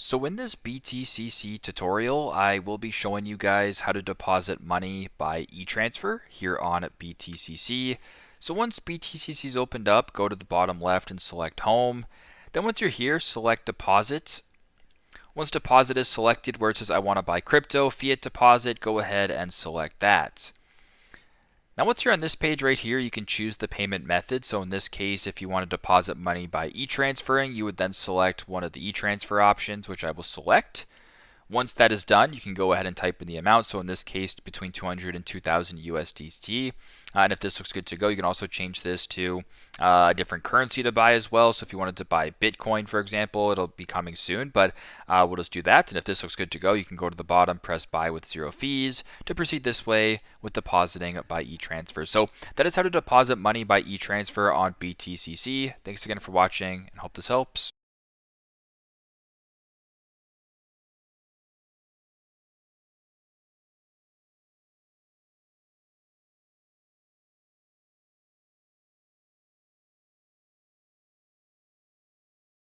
So in this BTCC tutorial, I will be showing you guys how to deposit money by e-transfer here on BTCC. So once BTCC is opened up, go to the bottom left and select Home. Then once you're here, select Deposit. Once Deposit is selected where it says I want to buy crypto, fiat deposit, go ahead and select that. Now once you're on this page right here, you can choose the payment method. So in this case, if you want to deposit money by e-transferring, you would then select one of the e-transfer options, which I will select. Once that is done, you can go ahead and type in the amount. So in this case, between 200 and 2000 USDT. And if this looks good to go, you can also change this to a different currency to buy as well. So if you wanted to buy Bitcoin, for example, it'll be coming soon, but we'll just do that. And if this looks good to go, you can go to the bottom, press buy with zero fees to proceed this way with depositing by e-transfer. So that is how to deposit money by e-transfer on BTCC. Thanks again for watching and hope this helps.